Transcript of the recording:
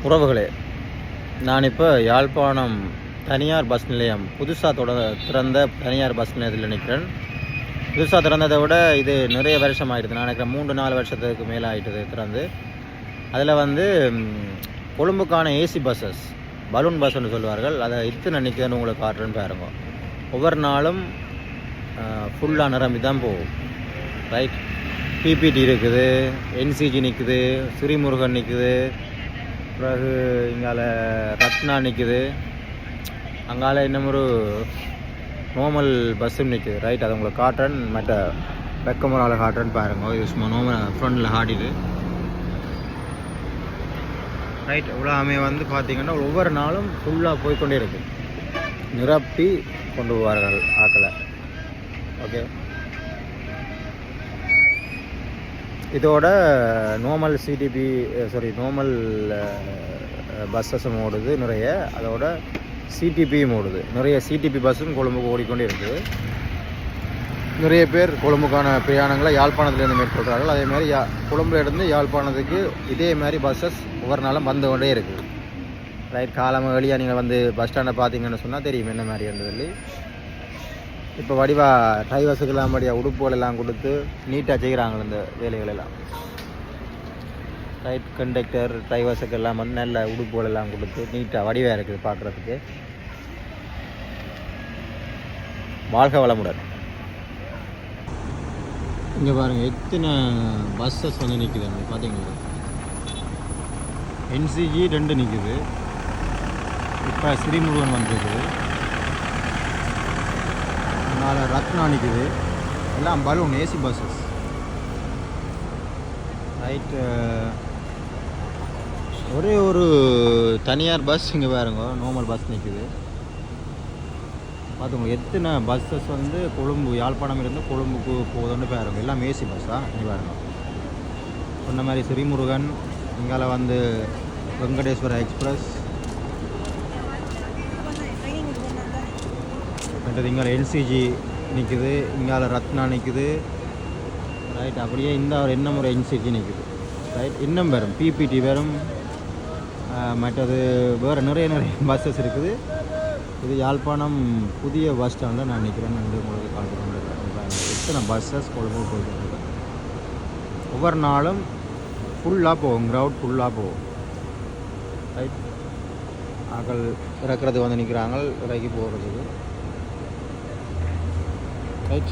உறவுகளே, நான் இப்போ யாழ்ப்பாணம் தனியார் பஸ் நிலையம் புதுசாக திறந்த தனியார் பஸ் நிலையத்தில் நிற்கிறேன். புதுசாக திறந்ததை விட இது நிறைய வருஷம் ஆகிடுது. நான் நினைக்கிறேன் 3-4 வருஷத்துக்கு மேலே ஆகிட்டுது திறந்து. அதில் கொழும்புக்கான ஏசி பஸ்ஸஸ், பலூன் பஸ்ன்னு சொல்லுவார்கள், அதை இத்தனை நிற்கிறேன்னு உங்களுக்கு காட்டுறேன்னு பாருங்க. ஒவ்வொரு நாளும் ஃபுல்லாக நிரம்பி தான் போகும். ரைட், பிபிடி இருக்குது, என்சிஜி நிற்குது, ஸ்ரீமுருகன் நிற்குது, பிறகு இங்கால ரத்னா நிற்குது, அங்கால இன்னும் ஒரு நார்மல் பஸ்ஸும் நிற்குது. ரைட், அதை உங்களுக்கு காட்டுறேன், மற்ற வெக்கமரால் காட்டுறேன்னு பாருங்க. இது சும்மா நார்மல் ஃப்ரண்டில் ஆடிது. ரைட், இவ்வளோமே பார்த்தீங்கன்னா ஒவ்வொரு நாளும் ஃபுல்லாக போய்கொண்டே இருக்குது. நிரப்பி கொண்டு போவார்கள் ஆக்களை. ஓகே, இதோட நார்மல் நார்மல் பஸ்ஸஸும் ஓடுது நிறைய. அதோட சிடிபியும் ஓடுது நிறைய. சிடிபி பஸ்ஸும் கொழும்புக்கு ஓடிக்கொண்டே இருக்குது. நிறைய பேர் கொழும்புக்கான பிரயாணங்களை யாழ்ப்பாணத்துலேருந்து மேற்கொள்கிறார்கள். அதேமாதிரி கொழும்புலேருந்து யாழ்ப்பாணத்துக்கு இதே மாதிரி பஸ்ஸஸ் ஒவ்வொரு நாளும் வந்து கொண்டே இருக்குது. ரைட், காலமாக வெளியாக நீங்கள் பஸ் ஸ்டாண்டை பார்த்தீங்கன்னு சொன்னால் தெரியும் என்ன மாதிரி இருந்தது. இப்போ வடிவாக டிரைவர்ஸுக்கெல்லாம் படியாக உடுப்புகள் எல்லாம் கொடுத்து நீட்டாக செய்கிறாங்க இந்த வேலைகளெல்லாம். ரைட், கண்டக்டர் டிரைவர்ஸுக்கெல்லாம் நல்ல உடுப்புகள் எல்லாம் கொடுத்து நீட்டாக வடிவாக இருக்குது பார்க்குறதுக்கு. வாழ்க வளமுடன். இங்கே பாருங்கள் எத்தனை பஸ்ஸஸ் நிற்குது பார்த்தீங்களா. என்சிஜி 2 நிற்குது. இப்போ ஸ்ரீமுருகன் வந்துருக்குது. அதனால் ரத்னா நிற்குது. எல்லாம் பலூன் ஏசி பஸ்ஸஸ். ரைட்டு, ஒரே ஒரு தனியார் பஸ் இங்கே பாருங்க, நார்மல் பஸ் நிற்குது. பார்த்துங்க எத்தனை பஸ்ஸஸ் கொழும்பு யாழ்ப்பாணம் இருந்து கொழும்புக்கு போகுதுன்னு பாருங்க. எல்லாம் ஏசி பஸ்ஸாக இங்கே பாருங்க. சொன்ன மாதிரி ஸ்ரீமுருகன், இங்கால வெங்கடேஸ்வர எக்ஸ்பிரஸ், மற்றது இங்கே என்சிஜி நிற்குது, இங்கால ரத்னா நிற்குது. ரைட், அப்படியே இந்த ஒரு இன்னும் ஒரு என்சிஜி நிற்குது. ரைட், இன்னும் வரும் பிபிடி வரும், மற்றது வேறு நிறைய பஸ்ஸஸ் இருக்குது. இது யாழ்ப்பாணம் புதிய பஸ் ஸ்டாண்டில் நான் நிற்கிறேன்னு உங்களுக்கு காட்டுறேன். எத்தனை பஸ்ஸஸ் கொழும்பு போயிட்டு ஒவ்வொரு நாளும் ஃபுல்லாக போகும், க்ரௌட் ஃபுல்லாக போகும். ரைட், ஆக்கள் இறக்குறது நிற்கிறாங்க, இறக்கி போகிறதுக்கு. ரைட்.